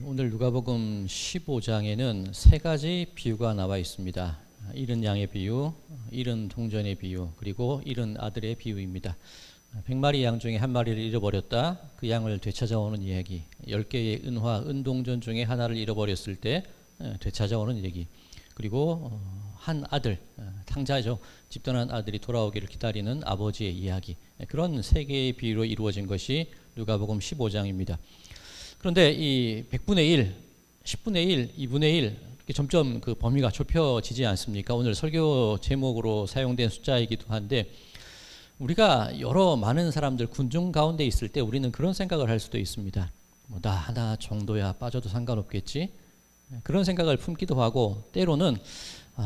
오늘 누가복음 15장에는 세 가지 비유가 나와 있습니다. 잃은 양의 비유, 잃은 동전의 비유, 그리고 잃은 아들의 비유입니다. 100마리 양 중에 한 마리를 잃어버렸다. 그 양을 되찾아오는 이야기. 10개의 은화, 은동전 중에 하나를 잃어버렸을 때 되찾아오는 얘기. 그리고 한 아들, 탕자죠. 집단한 아들이 돌아오기를 기다리는 아버지의 이야기. 그런 세 개의 비유로 이루어진 것이 누가복음 15장입니다. 그런데 이 100분의 1, 10분의 1, 2분의 1 이렇게 점점 그 범위가 좁혀지지 않습니까? 오늘 설교 제목으로 사용된 숫자이기도 한데 우리가 여러 많은 사람들 군중 가운데 있을 때 우리는 그런 생각을 할 수도 있습니다. 나 하나 정도야 빠져도 상관없겠지? 그런 생각을 품기도 하고 때로는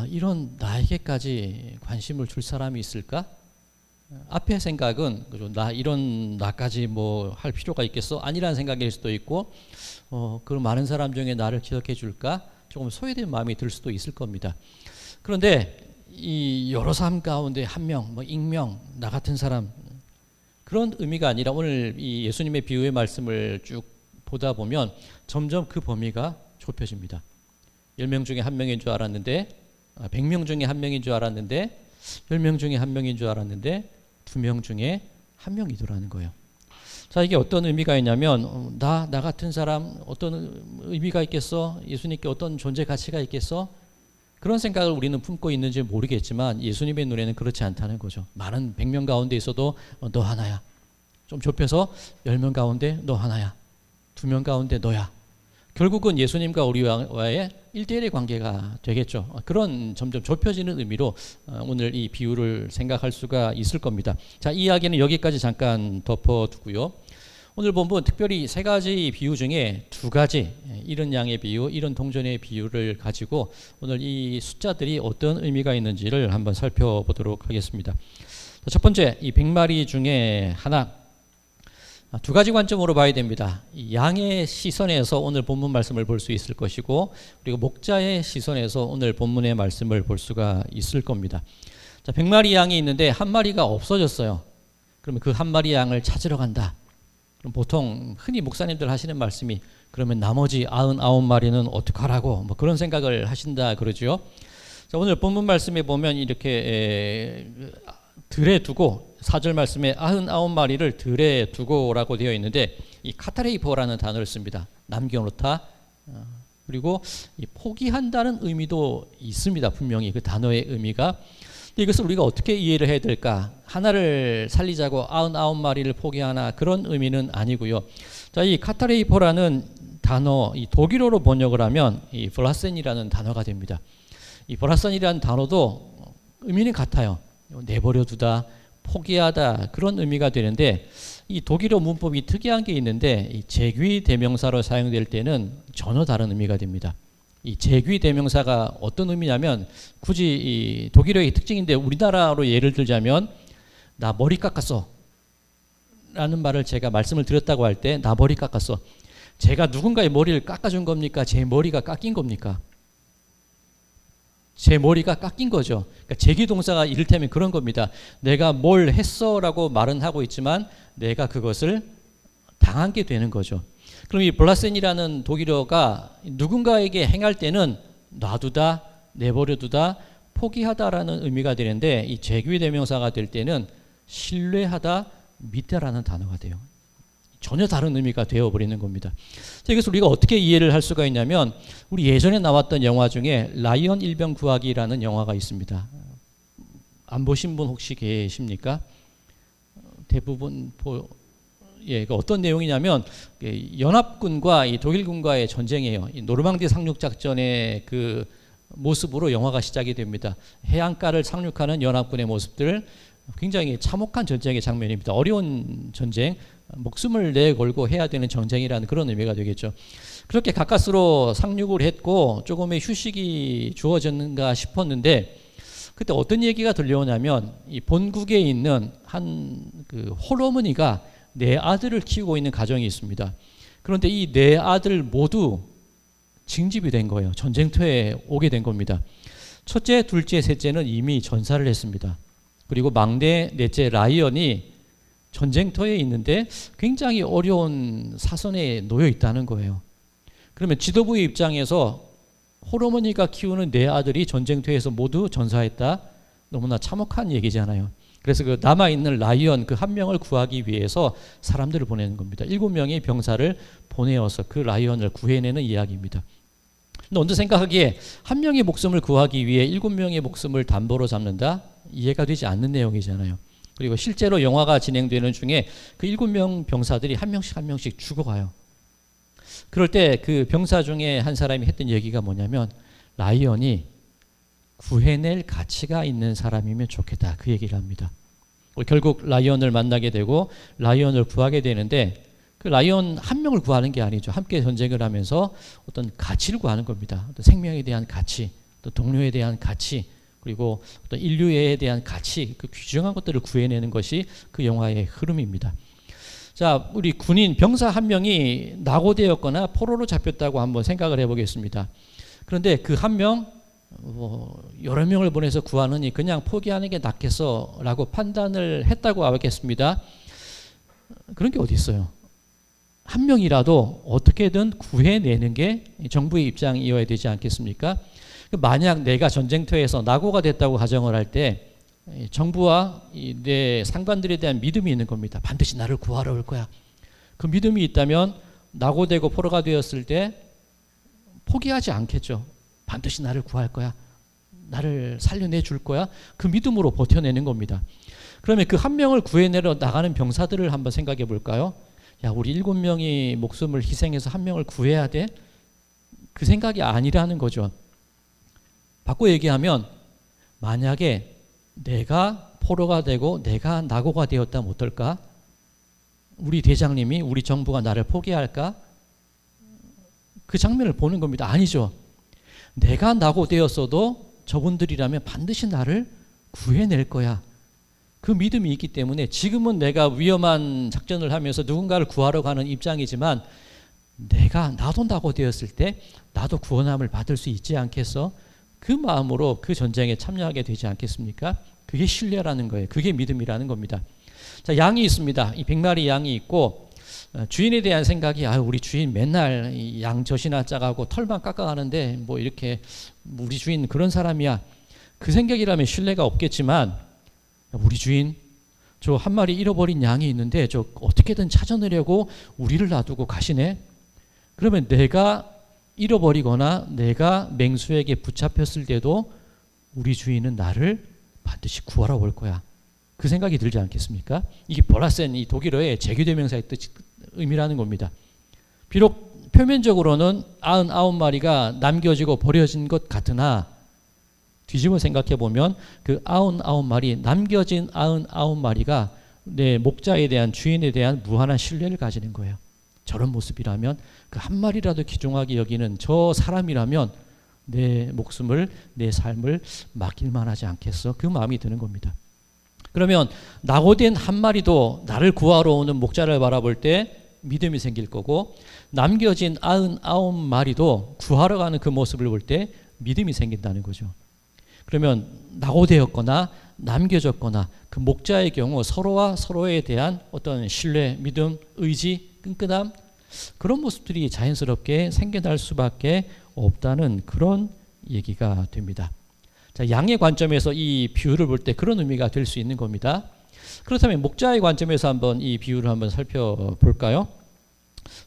이런 나에게까지 관심을 줄 사람이 있을까? 앞의 생각은 나 이런 나까지 뭐 할 필요가 있겠어? 아니라는 생각일 수도 있고 그런 많은 사람 중에 나를 기억해 줄까? 조금 소외된 마음이 들 수도 있을 겁니다. 그런데 이 여러 사람 가운데 한 명, 뭐 익명, 나 같은 사람 그런 의미가 아니라 오늘 이 예수님의 비유의 말씀을 쭉 보다 보면 점점 그 범위가 좁혀집니다. 10명 중에 한 명인 줄 알았는데 100명 중에 한 명인 줄 알았는데 10명 중에 한 명인 줄 알았는데 2명 중에 한 명이더라는 거예요. 자, 이게 어떤 의미가 있냐면 나 같은 사람 어떤 의미가 있겠어? 예수님께 어떤 존재 가치가 있겠어? 그런 생각을 우리는 품고 있는지 모르겠지만 예수님의 눈에는 그렇지 않다는 거죠. 많은 100명 가운데 있어도 너 하나야. 좀 좁혀서 10명 가운데 너 하나야. 2명 가운데 너야. 결국은 예수님과 우리와의 1대1의 관계가 되겠죠. 그런 점점 좁혀지는 의미로 오늘 이 비유를 생각할 수가 있을 겁니다. 자, 이 이야기는 여기까지 잠깐 덮어두고요. 오늘 본문 특별히 세 가지 비유 중에 두 가지, 잃은 양의 비유, 잃은 동전의 비유를 가지고 오늘 이 숫자들이 어떤 의미가 있는지를 한번 살펴보도록 하겠습니다. 첫 번째, 이 100마리 중에 하나, 두 가지 관점으로 봐야 됩니다. 양의 시선에서 오늘 본문 말씀을 볼 수 있을 것이고 그리고 목자의 시선에서 오늘 본문의 말씀을 볼 수가 있을 겁니다. 자, 100마리 양이 있는데 한 마리가 없어졌어요. 그러면 그 한 마리 양을 찾으러 간다. 그럼 보통 흔히 목사님들 하시는 말씀이 그러면 나머지 99마리는 어떡하라고 뭐 그런 생각을 하신다 그러죠. 자, 오늘 본문 말씀에 보면 이렇게 들에 두고 4절 말씀에 99마리를 들에 두고라고 되어 있는데 이 카타레이포라는 단어를 씁니다. 남겨놓다. 그리고 이 포기한다는 의미도 있습니다. 분명히 그 단어의 의미가. 이것을 우리가 어떻게 이해를 해야 될까? 하나를 살리자고 99마리를 포기하나 그런 의미는 아니고요. 자, 이 카타레이포라는 단어, 이 독일어로 번역을 하면 이 블라센이라는 단어가 됩니다. 이 블라센이라는 단어도 의미는 같아요. 내버려 두다, 포기하다 그런 의미가 되는데 이 독일어 문법이 특이한 게 있는데 이 재귀 대명사로 사용될 때는 전혀 다른 의미가 됩니다. 이 재귀 대명사가 어떤 의미냐면 굳이 이 독일어의 특징인데 우리나라로 예를 들자면 나 머리 깎았어 라는 말을 제가 말씀을 드렸다고 할 때 나 머리 깎았어. 제가 누군가의 머리를 깎아준 겁니까? 제 머리가 깎인 겁니까? 제 머리가 깎인 거죠. 그러니까 재귀 동사가 이를테면 그런 겁니다. 내가 뭘 했어라고 말은 하고 있지만 내가 그것을 당한 게 되는 거죠. 그럼 이 블라센이라는 독일어가 누군가에게 행할 때는 놔두다, 내버려두다, 포기하다라는 의미가 되는데 이 재귀 대명사가 될 때는 신뢰하다, 믿다라는 단어가 돼요. 전혀 다른 의미가 되어버리는 겁니다. 자, 이것을 우리가 어떻게 이해를 할 수가 있냐면 우리 예전에 나왔던 영화 중에 라이언 일병 구하기라는 영화가 있습니다. 안 보신 분 혹시 계십니까? 대부분 어떤 내용이냐면 연합군과 이 독일군과의 전쟁이에요. 이 노르망디 상륙 작전의 그 모습으로 영화가 시작이 됩니다. 해안가를 상륙하는 연합군의 모습들 굉장히 참혹한 전쟁의 장면입니다. 어려운 전쟁, 목숨을 내걸고 해야 되는 전쟁이라는 그런 의미가 되겠죠. 그렇게 가까스로 상륙을 했고 조금의 휴식이 주어졌는가 싶었는데 그때 어떤 얘기가 들려오냐면 이 본국에 있는 한 그 홀어머니가 네 아들을 키우고 있는 가정이 있습니다. 그런데 이 네 아들 모두 징집이 된 거예요. 전쟁터에 오게 된 겁니다. 첫째, 둘째, 셋째는 이미 전사를 했습니다. 그리고 막내, 넷째 라이언이 전쟁터에 있는데 굉장히 어려운 사선에 놓여 있다는 거예요. 그러면 지도부의 입장에서 홀어머니가 키우는 네 아들이 전쟁터에서 모두 전사했다. 너무나 참혹한 얘기잖아요. 그래서 그 남아있는 라이언 그 한 명을 구하기 위해서 사람들을 보내는 겁니다. 7명의 병사를 보내어서 그 라이언을 구해내는 이야기입니다. 근데 언제 생각하기에 한 명의 목숨을 구하기 위해 7명의 목숨을 담보로 잡는다? 이해가 되지 않는 내용이잖아요. 그리고 실제로 영화가 진행되는 중에 그 7명 병사들이 한 명씩 죽어가요. 그럴 때 그 병사 중에 한 사람이 했던 얘기가 뭐냐면 라이언이 구해낼 가치가 있는 사람이면 좋겠다. 그 얘기를 합니다. 결국 라이언을 만나게 되고 라이언을 구하게 되는데 그 라이언 한 명을 구하는 게 아니죠. 함께 전쟁을 하면서 어떤 가치를 구하는 겁니다. 어떤 생명에 대한 가치, 또 동료에 대한 가치, 그리고 어떤 인류에 대한 가치, 그 귀중한 것들을 구해내는 것이 그 영화의 흐름입니다. 자, 우리 군인 병사 한 명이 낙오되었거나 포로로 잡혔다고 한번 생각을 해보겠습니다. 그런데 그 한 명, 여러 명을 보내서 구하느니 그냥 포기하는 게 낫겠어라고 판단을 했다고 하겠습니다. 그런 게 어디 있어요? 한 명이라도 어떻게든 구해내는 게 정부의 입장이어야 되지 않겠습니까? 만약 내가 전쟁터에서 낙오가 됐다고 가정을 할 때 정부와 내 상관들에 대한 믿음이 있는 겁니다. 반드시 나를 구하러 올 거야. 그 믿음이 있다면 낙오되고 포로가 되었을 때 포기하지 않겠죠. 반드시 나를 구할 거야. 나를 살려내 줄 거야. 그 믿음으로 버텨내는 겁니다. 그러면 그 한 명을 구해내러 나가는 병사들을 한번 생각해 볼까요? 야, 우리 7명이 목숨을 희생해서 한 명을 구해야 돼? 그 생각이 아니라는 거죠. 바꿔 얘기하면 만약에 내가 포로가 되고 내가 낙오가 되었다면 어떨까? 우리 대장님이 우리 정부가 나를 포기할까? 그 장면을 보는 겁니다. 아니죠. 내가 낙오되었어도 저분들이라면 반드시 나를 구해낼 거야. 그 믿음이 있기 때문에 지금은 내가 위험한 작전을 하면서 누군가를 구하러 가는 입장이지만 나도 낙오되었을 때 나도 구원함을 받을 수 있지 않겠어? 그 마음으로 그 전쟁에 참여하게 되지 않겠습니까? 그게 신뢰라는 거예요. 그게 믿음이라는 겁니다. 자, 양이 있습니다. 이 100마리 양이 있고 주인에 대한 생각이 우리 주인 맨날 양 젖이나 짜가고 털만 깎아가는데 뭐 이렇게 우리 주인 그런 사람이야. 그 생각이라면 신뢰가 없겠지만 우리 주인 저 한 마리 잃어버린 양이 있는데 저 어떻게든 찾아내려고 우리를 놔두고 가시네. 그러면 내가 잃어버리거나 내가 맹수에게 붙잡혔을 때도 우리 주인은 나를 반드시 구하러 올 거야. 그 생각이 들지 않겠습니까? 이게 보라센 이 독일어의 제규대명사의 의미라는 겁니다. 비록 표면적으로는 99마리가 남겨지고 버려진 것 같으나 뒤집어 생각해 보면 그 99마리 남겨진 99마리가 내 목자에 대한 주인에 대한 무한한 신뢰를 가지는 거예요. 저런 모습이라면 그 한 마리라도 귀중하게 여기는 저 사람이라면 내 목숨을 내 삶을 맡길 만하지 않겠어? 그 마음이 드는 겁니다. 그러면 낙오된 한 마리도 나를 구하러 오는 목자를 바라볼 때 믿음이 생길 거고 남겨진 99마리도 구하러 가는 그 모습을 볼 때 믿음이 생긴다는 거죠. 그러면 낙오되었거나 남겨졌거나 그 목자의 경우 서로와 서로에 대한 어떤 신뢰, 믿음, 의지, 끈끈함 그런 모습들이 자연스럽게 생겨날 수밖에 없다는 그런 얘기가 됩니다. 자, 양의 관점에서 이 비유를 볼 때 그런 의미가 될 수 있는 겁니다. 그렇다면 목자의 관점에서 한번 이 비유를 한번 살펴볼까요?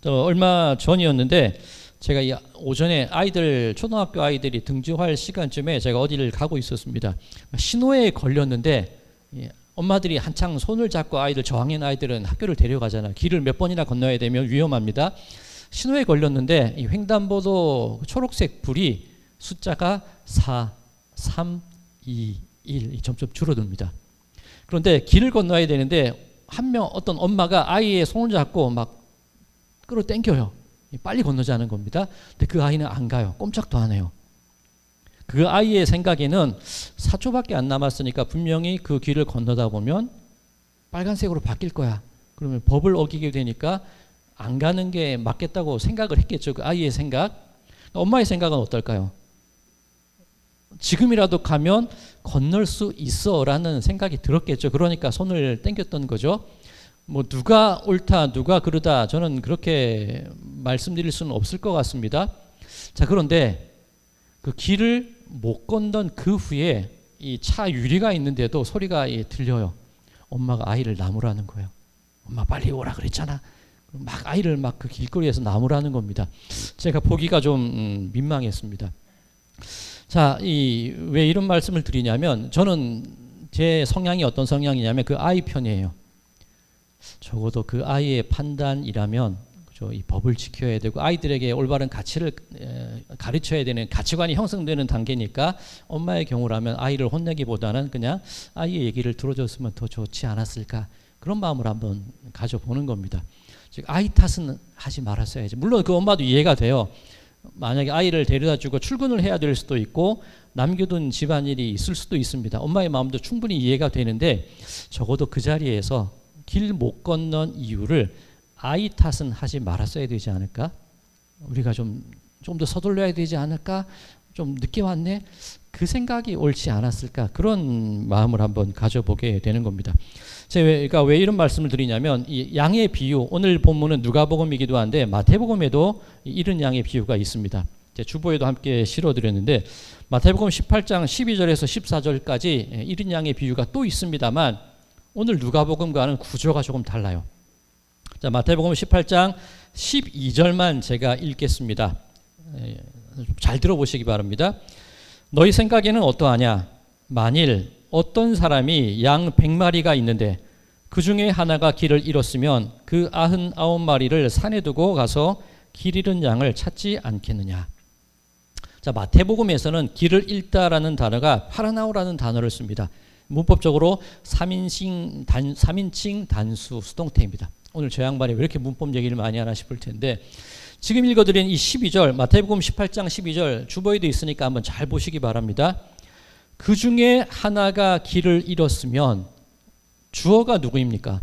얼마 전이었는데 제가 오전에 초등학교 아이들이 등교할 시간쯤에 제가 어디를 가고 있었습니다. 신호에 걸렸는데 엄마들이 한창 손을 잡고 아이들 저학년 아이들은 학교를 데려가잖아요. 길을 몇 번이나 건너야 되면 위험합니다. 신호에 걸렸는데 이 횡단보도 초록색 불이 숫자가 4, 3, 2, 1 점점 줄어듭니다. 그런데 길을 건너야 되는데 어떤 엄마가 아이의 손을 잡고 막 끌어당겨요. 빨리 건너자는 겁니다. 근데 그 아이는 안 가요. 꼼짝도 안 해요. 그 아이의 생각에는 4초밖에 안 남았으니까 분명히 그 길을 건너다 보면 빨간색으로 바뀔 거야. 그러면 법을 어기게 되니까 안 가는 게 맞겠다고 생각을 했겠죠. 그 아이의 생각. 엄마의 생각은 어떨까요? 지금이라도 가면 건널 수 있어 라는 생각이 들었겠죠. 그러니까 손을 당겼던 거죠. 뭐 누가 옳다, 누가 그르다 저는 그렇게 말씀드릴 수는 없을 것 같습니다. 자, 그런데 그 길을 못 건넌 그 후에 이 차 유리가 있는데도 소리가 들려요. 엄마가 아이를 나무라는 거예요. 엄마 빨리 오라 그랬잖아. 막 아이를 막 그 길거리에서 나무라는 겁니다. 제가 보기가 좀 민망했습니다. 자, 왜 이런 말씀을 드리냐면 저는 제 성향이 어떤 성향이냐면 그 아이 편이에요. 적어도 그 아이의 판단이라면 그죠? 이 법을 지켜야 되고 아이들에게 올바른 가치를 가르쳐야 되는 가치관이 형성되는 단계니까 엄마의 경우라면 아이를 혼내기보다는 그냥 아이의 얘기를 들어줬으면 더 좋지 않았을까 그런 마음을 한번 가져보는 겁니다. 즉 아이 탓은 하지 말았어야지. 물론 그 엄마도 이해가 돼요. 만약에 아이를 데려다 주고 출근을 해야 될 수도 있고 남겨둔 집안일이 있을 수도 있습니다. 엄마의 마음도 충분히 이해가 되는데 적어도 그 자리에서 길 못 건넌 이유를 아이 탓은 하지 말았어야 되지 않을까? 우리가 좀 더 서둘러야 되지 않을까? 좀 늦게 왔네? 그 생각이 옳지 않았을까? 그런 마음을 한번 가져보게 되는 겁니다. 제가 왜 이런 말씀을 드리냐면 이 양의 비유, 오늘 본문은 누가복음이기도 한데 마태복음에도 이런 양의 비유가 있습니다. 제 주보에도 함께 실어드렸는데 마태복음 18장 12절에서 14절까지 이런 양의 비유가 또 있습니다만 오늘 누가복음과는 구조가 조금 달라요. 자, 마태복음 18장 12절만 제가 읽겠습니다. 잘 들어보시기 바랍니다. 너희 생각에는 어떠하냐? 만일 어떤 사람이 양 100마리가 있는데 그 중에 하나가 길을 잃었으면 그 99마리를 산에 두고 가서 길 잃은 양을 찾지 않겠느냐. 자, 마태복음에서는 길을 잃다라는 단어가 파라나오라는 단어를 씁니다. 문법적으로 3인칭 단수 수동태입니다. 오늘 저 양반이 왜 이렇게 문법 얘기를 많이 하나 싶을 텐데 지금 읽어드린 이 12절 마태복음 18장 12절 주보에도 있으니까 한번 잘 보시기 바랍니다. 그 중에 하나가 길을 잃었으면 주어가 누구입니까?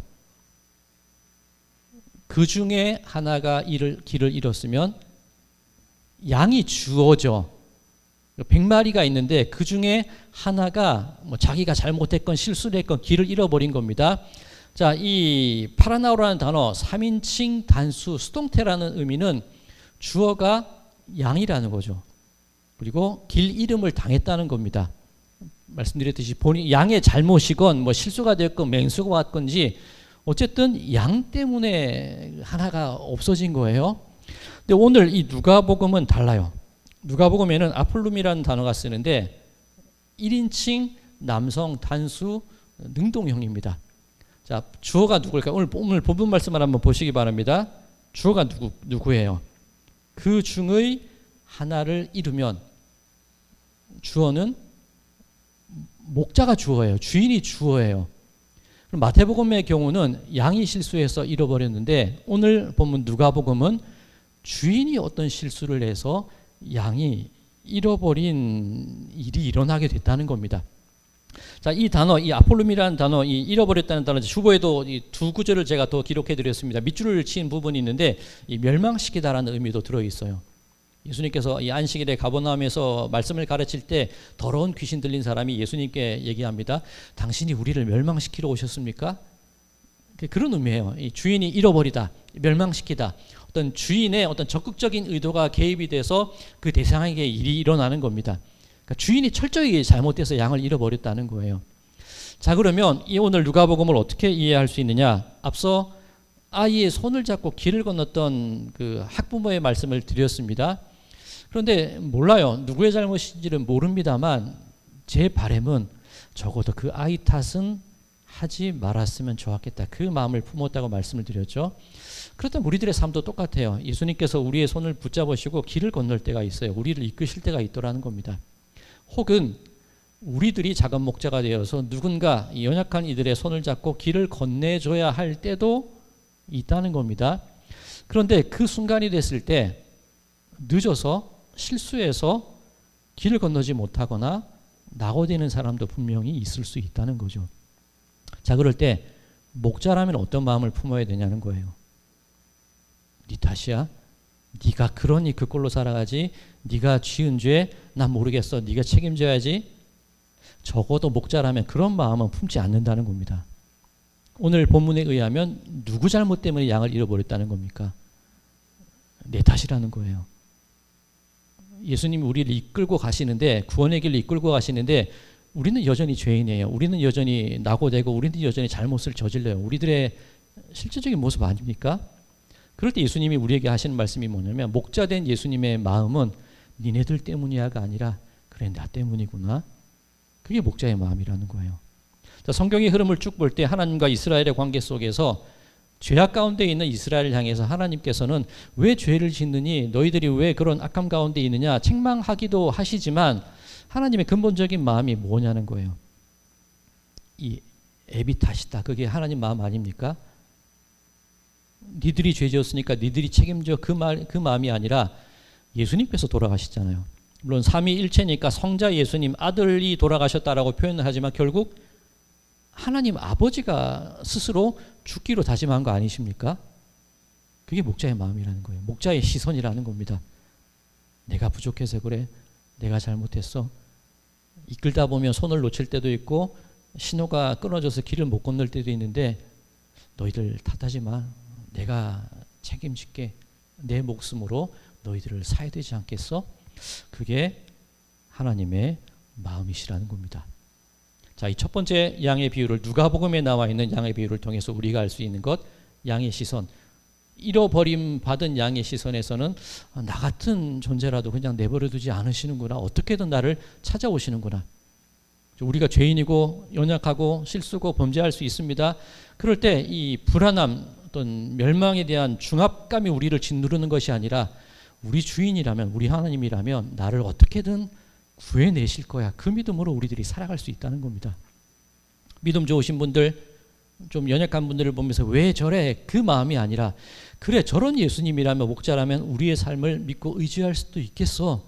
그 중에 하나가 길을 잃었으면 양이 주어죠. 100마리가 있는데 그 중에 하나가 뭐 자기가 잘못했건 실수를 했건 길을 잃어버린 겁니다. 자, 이 파라나오라는 단어 3인칭 단수 수동태라는 의미는 주어가 양이라는 거죠. 그리고 길 잃음을 당했다는 겁니다. 말씀드렸듯이 본인 양의 잘못이건 뭐 실수가 됐건 맹수가 왔건지 어쨌든 양 때문에 하나가 없어진 거예요. 근데 오늘 이 누가복음은 달라요. 누가복음에는 아폴룸이라는 단어가 쓰는데 1인칭 남성 단수 능동형입니다. 자, 주어가 누굴까? 오늘 본문 말씀을 한번 보시기 바랍니다. 주어가 누구예요? 그 중의 하나를 잃으면 주어는 목자가 주어예요. 주인이 주어예요. 그럼 마태복음의 경우는 양이 실수해서 잃어버렸는데 오늘 본문 누가복음은 주인이 어떤 실수를 해서 양이 잃어버린 일이 일어나게 됐다는 겁니다. 자, 이 단어, 이 아폴룸이라는 단어, 이 잃어버렸다는 단어, 주보에도 이 두 구절을 제가 더 기록해 드렸습니다. 밑줄을 친 부분이 있는데 이 멸망시키다라는 의미도 들어 있어요. 예수님께서 이 안식일에 가버나움에서 말씀을 가르칠 때 더러운 귀신 들린 사람이 예수님께 얘기합니다. 당신이 우리를 멸망시키러 오셨습니까? 그런 의미예요. 이 주인이 잃어버리다, 멸망시키다. 어떤 주인의 어떤 적극적인 의도가 개입이 돼서 그 대상에게 일이 일어나는 겁니다. 그러니까 주인이 철저히 잘못돼서 양을 잃어버렸다는 거예요. 자, 그러면 이 오늘 누가복음을 어떻게 이해할 수 있느냐? 앞서 아이의 손을 잡고 길을 건넜던 그 학부모의 말씀을 드렸습니다. 그런데 몰라요. 누구의 잘못인지는 모릅니다만 제 바람은 적어도 그 아이 탓은 하지 말았으면 좋았겠다. 그 마음을 품었다고 말씀을 드렸죠. 그렇다면 우리들의 삶도 똑같아요. 예수님께서 우리의 손을 붙잡으시고 길을 건널 때가 있어요. 우리를 이끄실 때가 있더라는 겁니다. 혹은 우리들이 작은 목자가 되어서 누군가 연약한 이들의 손을 잡고 길을 건네줘야 할 때도 있다는 겁니다. 그런데 그 순간이 됐을 때 늦어서 실수해서 길을 건너지 못하거나 낙오되는 사람도 분명히 있을 수 있다는 거죠. 자, 그럴 때 목자라면 어떤 마음을 품어야 되냐는 거예요. 네 탓이야? 네가 그러니 그 꼴로 살아가지. 네가 지은 죄 난 모르겠어. 네가 책임져야지. 적어도 목자라면 그런 마음은 품지 않는다는 겁니다. 오늘 본문에 의하면 누구 잘못 때문에 양을 잃어버렸다는 겁니까? 내 탓이라는 거예요. 예수님이 우리를 이끌고 가시는데, 구원의 길로 이끌고 가시는데 우리는 여전히 죄인이에요. 우리는 여전히 낙오되고 우리는 여전히 잘못을 저질러요. 우리들의 실제적인 모습 아닙니까? 그럴 때 예수님이 우리에게 하시는 말씀이 뭐냐면, 목자된 예수님의 마음은 니네들 때문이야가 아니라 그래 나 때문이구나. 그게 목자의 마음이라는 거예요. 자, 성경의 흐름을 쭉 볼 때 하나님과 이스라엘의 관계 속에서 죄악 가운데 있는 이스라엘을 향해서 하나님께서는 왜 죄를 짓느니, 너희들이 왜 그런 악함 가운데 있느냐 책망하기도 하시지만 하나님의 근본적인 마음이 뭐냐는 거예요. 이 애비 탓이다. 그게 하나님 마음 아닙니까? 니들이 죄 지었으니까 니들이 책임져, 그 마음이 아니라 예수님께서 돌아가시잖아요. 물론 삼위일체니까 성자 예수님, 아들이 돌아가셨다라고 표현을 하지만 결국 하나님 아버지가 스스로 죽기로 다짐한 거 아니십니까? 그게 목자의 마음이라는 거예요. 목자의 시선이라는 겁니다. 내가 부족해서 그래. 내가 잘못했어. 이끌다 보면 손을 놓칠 때도 있고 신호가 끊어져서 길을 못 건널 때도 있는데 너희들 탓하지 마. 내가 책임질게. 내 목숨으로 너희들을 사야 되지 않겠어? 그게 하나님의 마음이시라는 겁니다. 자, 이 첫 번째 양의 비유를, 누가복음에 나와 있는 양의 비유를 통해서 우리가 알 수 있는 것, 양의 시선. 잃어버림 받은 양의 시선에서는 나 같은 존재라도 그냥 내버려 두지 않으시는구나. 어떻게든 나를 찾아오시는구나. 우리가 죄인이고 연약하고 실수고 범죄할 수 있습니다. 그럴 때 이 불안함, 어떤 멸망에 대한 중압감이 우리를 짓누르는 것이 아니라 우리 주인이라면, 우리 하나님이라면 나를 어떻게든 구해내실 거야. 그 믿음으로 우리들이 살아갈 수 있다는 겁니다. 믿음 좋으신 분들, 좀 연약한 분들을 보면서 왜 저래? 그 마음이 아니라 그래, 저런 예수님이라면, 목자라면 우리의 삶을 믿고 의지할 수도 있겠어.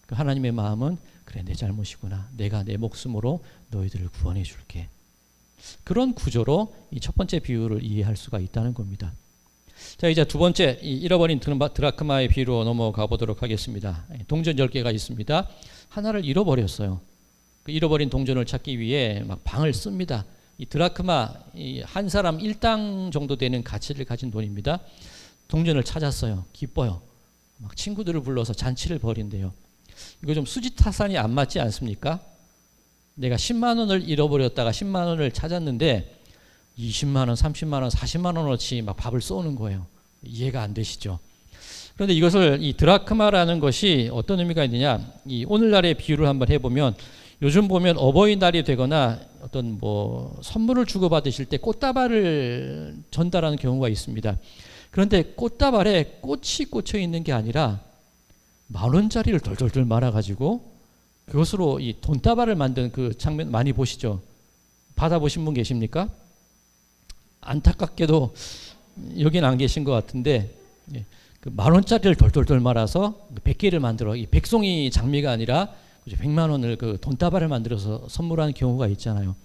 그 하나님의 마음은 그래, 내 잘못이구나. 내가 내 목숨으로 너희들을 구원해 줄게. 그런 구조로 이 첫 번째 비유를 이해할 수가 있다는 겁니다. 자, 이제 두 번째, 이 잃어버린 드라크마의 비유로 넘어가 보도록 하겠습니다. 동전 10개가 있습니다. 하나를 잃어버렸어요. 그 잃어버린 동전을 찾기 위해 막 방을 씁니다. 이 드라크마, 한 사람 1당 정도 되는 가치를 가진 돈입니다. 동전을 찾았어요. 기뻐요. 막 친구들을 불러서 잔치를 벌인대요. 이거 좀 수지타산이 안 맞지 않습니까? 내가 10만 원을 잃어버렸다가 10만 원을 찾았는데 20만 원, 30만 원, 40만 원어치 막 밥을 쏘는 거예요. 이해가 안 되시죠? 그런데 이것을, 이 드라크마라는 것이 어떤 의미가 있느냐, 이 오늘날의 비유를 한번 해보면, 요즘 보면 어버이날이 되거나 어떤 뭐 선물을 주고받으실 때 꽃다발을 전달하는 경우가 있습니다. 그런데 꽃다발에 꽃이 꽂혀 있는 게 아니라 10,000원짜리를 덜덜덜 말아가지고 그것으로 이 돈다발을 만든 그 장면 많이 보시죠? 받아보신 분 계십니까? 안타깝게도 여기는 안 계신 것 같은데, 그 10,000원짜리를 덜덜덜 말아서 100개를 만들어, 이 백송이 장미가 아니라 100만 원을 그 돈다발을 만들어서 선물하는 경우가 있잖아요.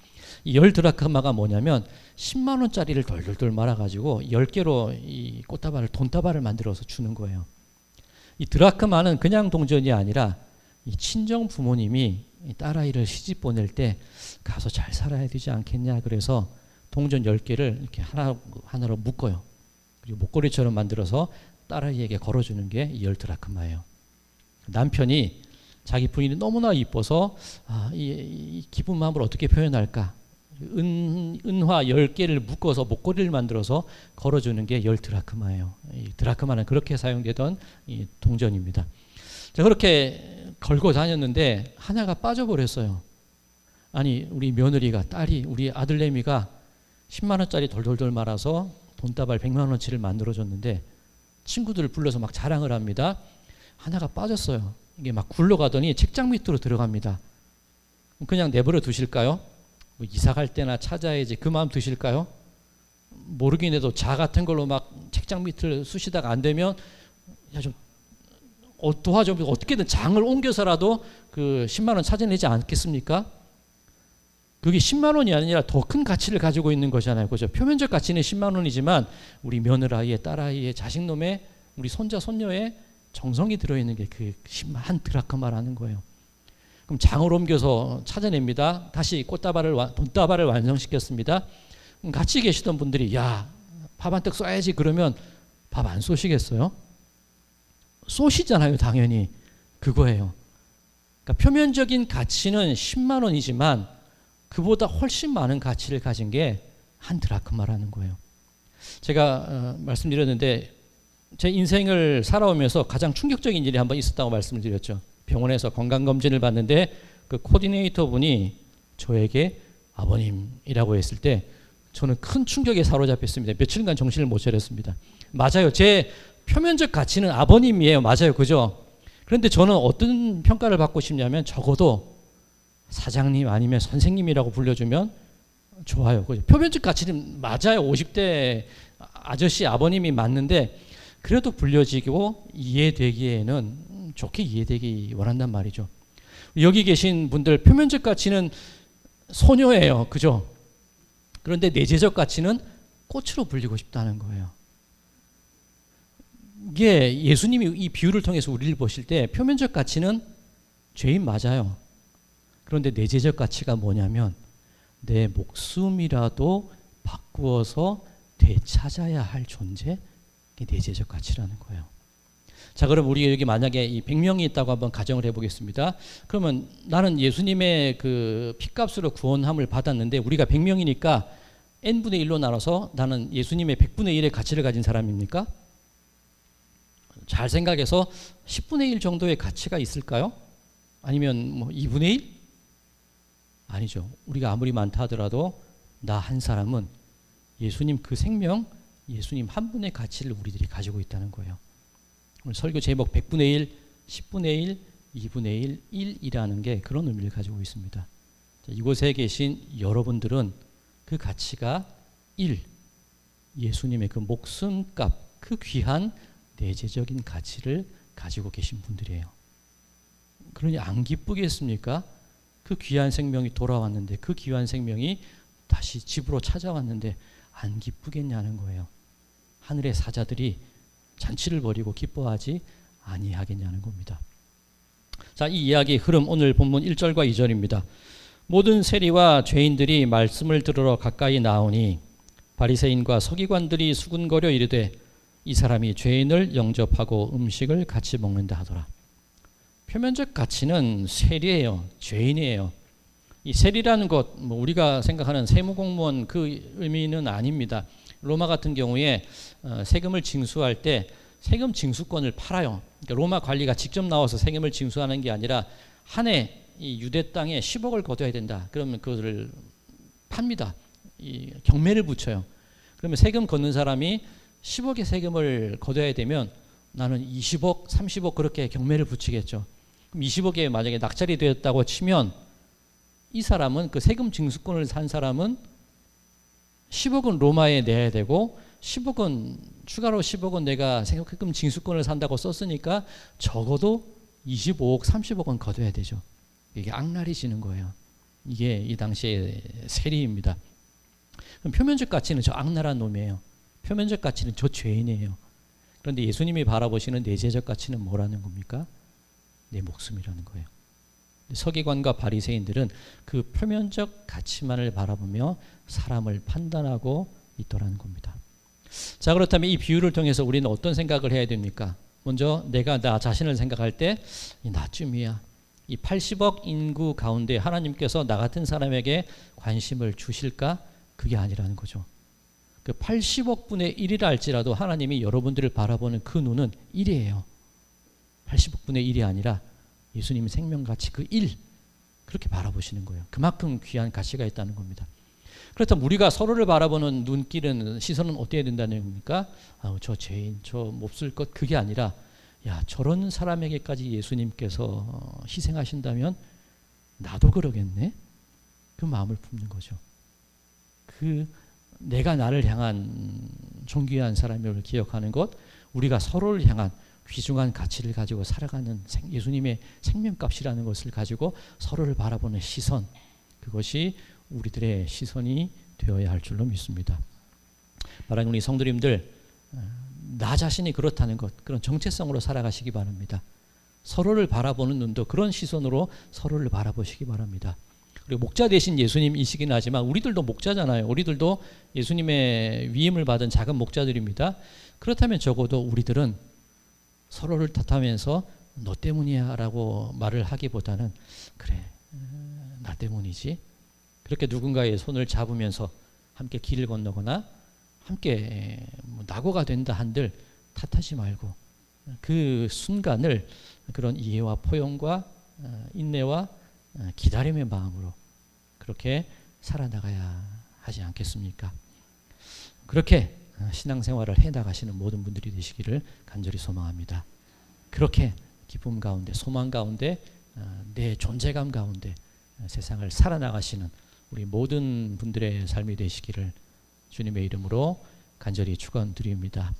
이 10드라크마가 뭐냐면 10만 원짜리를 덜덜덜 말아가지고 10개로 이 꽃다발을, 돈다발을 만들어서 주는 거예요. 이 드라크마는 그냥 동전이 아니라 이 친정 부모님이 딸아이를 시집 보낼 때 가서 잘 살아야 되지 않겠냐, 그래서 동전 10개를 이렇게 하나로 묶어요. 그리고 목걸이처럼 만들어서 딸아이에게 걸어주는 게 이 10드라크마예요. 남편이 자기 부인이 너무나 이뻐서 이 기쁜 마음을 어떻게 표현할까? 은화 10개를 묶어서 목걸이를 만들어서 걸어주는 게 10드라크마예요. 이 드라크마는 그렇게 사용되던 이 동전입니다. 자, 그렇게 걸고 다녔는데 하나가 빠져버렸어요. 아니, 우리 며느리가, 딸이, 우리 아들내미가 10만 원짜리 돌돌돌 말아서 돈다발 100만 원치를 만들어줬는데 친구들을 불러서 막 자랑을 합니다. 하나가 빠졌어요. 이게 막 굴러가더니 책장 밑으로 들어갑니다. 그냥 내버려 두실까요? 뭐 이사 갈 때나 찾아야지, 그 마음 드실까요? 모르긴 해도 자 같은 걸로 막 책장 밑을 쑤시다가 안 되면 야, 좀 도와줘, 어떻게든 장을 옮겨서라도 그 10만 원 찾아내지 않겠습니까? 그게 10만 원이 아니라 더 큰 가치를 가지고 있는 거잖아요. 그죠? 표면적 가치는 10만 원이지만 우리 며느라이의, 딸아이의, 자식놈의, 우리 손자, 손녀의 정성이 들어있는 게 그 10만 드라크마라는 거예요. 그럼 장을 옮겨서 찾아냅니다. 다시 돈다발을 완성시켰습니다. 같이 계시던 분들이 야, 밥 한 떡 쏴야지 그러면 밥 안 쏘시겠어요? 쏘시잖아요, 당연히. 그거예요. 그러니까 표면적인 가치는 10만 원이지만 그보다 훨씬 많은 가치를 가진 게 한 드라크마라는 거예요. 제가 말씀드렸는데 제 인생을 살아오면서 가장 충격적인 일이 한번 있었다고 말씀을 드렸죠. 병원에서 건강검진을 받는데 그 코디네이터 분이 저에게 아버님이라고 했을 때 저는 큰 충격에 사로잡혔습니다. 며칠간 정신을 못 차렸습니다. 맞아요. 제 표면적 가치는 아버님이에요. 맞아요. 그죠? 그런데 저는 어떤 평가를 받고 싶냐면 적어도 사장님 아니면 선생님이라고 불려주면 좋아요. 그죠? 표면적 가치는 맞아요. 50대 아저씨 아버님이 맞는데 그래도 불려지고 이해되기에는 좋게 이해되기 원한단 말이죠. 여기 계신 분들 표면적 가치는 소녀예요. 그죠? 그런데 내재적 가치는 꽃으로 불리고 싶다는 거예요. 이게 예수님이 이 비유를 통해서 우리를 보실 때 표면적 가치는 죄인 맞아요. 그런데 내재적 가치가 뭐냐면 내 목숨이라도 바꾸어서 되찾아야 할 존재, 이게 내재적 가치라는 거예요. 자, 그럼 우리 여기 만약에 이 100명이 있다고 한번 가정을 해보겠습니다. 그러면 나는 예수님의 그 피값으로 구원함을 받았는데 우리가 100명이니까 n분의 1로 나눠서 나는 예수님의 100분의 1의 가치를 가진 사람입니까? 잘 생각해서 10분의 1 정도의 가치가 있을까요? 아니면 뭐 2분의 1? 아니죠. 우리가 아무리 많다 하더라도 나 한 사람은 예수님 그 생명, 예수님 한 분의 가치를 우리들이 가지고 있다는 거예요. 오늘 설교 제목 100분의 1, 10분의 1, 2분의 1, 1이라는 게 그런 의미를 가지고 있습니다. 자, 이곳에 계신 여러분들은 그 가치가 1, 예수님의 그 목숨값, 그 귀한 내재적인 가치를 가지고 계신 분들이에요. 그러니 안 기쁘겠습니까? 그 귀한 생명이 돌아왔는데 그 귀한 생명이 다시 집으로 찾아왔는데 안 기쁘겠냐는 거예요. 하늘의 사자들이 잔치를 벌이고 기뻐하지 아니하겠냐는 겁니다. 자, 이 이야기의 흐름 오늘 본문 1절과 2절입니다. 모든 세리와 죄인들이 말씀을 들으러 가까이 나오니 바리새인과 서기관들이 수군거려 이르되 이 사람이 죄인을 영접하고 음식을 같이 먹는다 하더라. 표면적 가치는 세리예요. 죄인이에요. 이 세리라는 것, 뭐 우리가 생각하는 세무공무원 그 의미는 아닙니다. 로마 같은 경우에 세금을 징수할 때 세금 징수권을 팔아요. 그러니까 로마 관리가 직접 나와서 세금을 징수하는 게 아니라 한 해 이 유대 땅에 10억을 거둬야 된다. 그러면 그것을 팝니다. 이 경매를 붙여요. 그러면 세금 걷는 사람이 10억의 세금을 거둬야 되면 나는 20억, 30억 그렇게 경매를 붙이겠죠. 그럼 20억에 만약에 낙찰이 되었다고 치면 이 사람은 그 세금 징수권을 산 사람은 10억은 로마에 내야 되고 10억은 추가로 10억은 내가 세금 징수권을 산다고 썼으니까 적어도 25억, 30억은 거둬야 되죠. 이게 악랄이 지는 거예요. 이게 이 당시의 세리입니다. 그럼 표면적 가치는 저 악랄한 놈이에요. 표면적 가치는 저 죄인이에요. 그런데 예수님이 바라보시는 내재적 가치는 뭐라는 겁니까? 내 목숨이라는 거예요. 서기관과 바리새인들은 그 표면적 가치만을 바라보며 사람을 판단하고 있더라는 겁니다. 자, 그렇다면 이 비유를 통해서 우리는 어떤 생각을 해야 됩니까? 먼저 내가 나 자신을 생각할 때 나쯤이야. 이 80억 인구 가운데 하나님께서 나 같은 사람에게 관심을 주실까? 그게 아니라는 거죠. 그 80억 분의 1이라 할지라도 하나님이 여러분들을 바라보는 그 눈은 1이에요. 80억 분의 1이 아니라 예수님의 생명가치 그 1, 그렇게 바라보시는 거예요. 그만큼 귀한 가치가 있다는 겁니다. 그렇다면 우리가 서로를 바라보는 눈길은, 시선은 어때야 된다는 겁니까? 저 죄인, 저 몹쓸 것, 그게 아니라 야, 저런 사람에게까지 예수님께서 희생하신다면 나도 그러겠네? 그 마음을 품는 거죠. 그 내가 나를 향한 존귀한 사람을 기억하는 것, 우리가 서로를 향한 귀중한 가치를 가지고 살아가는 예수님의 생명값이라는 것을 가지고 서로를 바라보는 시선, 그것이 우리들의 시선이 되어야 할 줄로 믿습니다. 사랑하는 우리 성도님들, 나 자신이 그렇다는 것, 그런 정체성으로 살아가시기 바랍니다. 서로를 바라보는 눈도 그런 시선으로 서로를 바라보시기 바랍니다. 그리고 목자 대신 예수님이시긴 하지만 우리들도 목자잖아요. 우리들도 예수님의 위임을 받은 작은 목자들입니다. 그렇다면 적어도 우리들은 서로를 탓하면서 너 때문이야 라고 말을 하기보다는 그래 나 때문이지, 그렇게 누군가의 손을 잡으면서 함께 길을 건너거나 함께 낙오가 된다 한들 탓하지 말고 그 순간을 그런 이해와 포용과 인내와 기다림의 마음으로 그렇게 살아나가야 하지 않겠습니까? 그렇게 신앙생활을 해나가시는 모든 분들이 되시기를 간절히 소망합니다. 그렇게 기쁨 가운데, 소망 가운데, 내 존재감 가운데 세상을 살아나가시는 우리 모든 분들의 삶이 되시기를 주님의 이름으로 간절히 축원드립니다.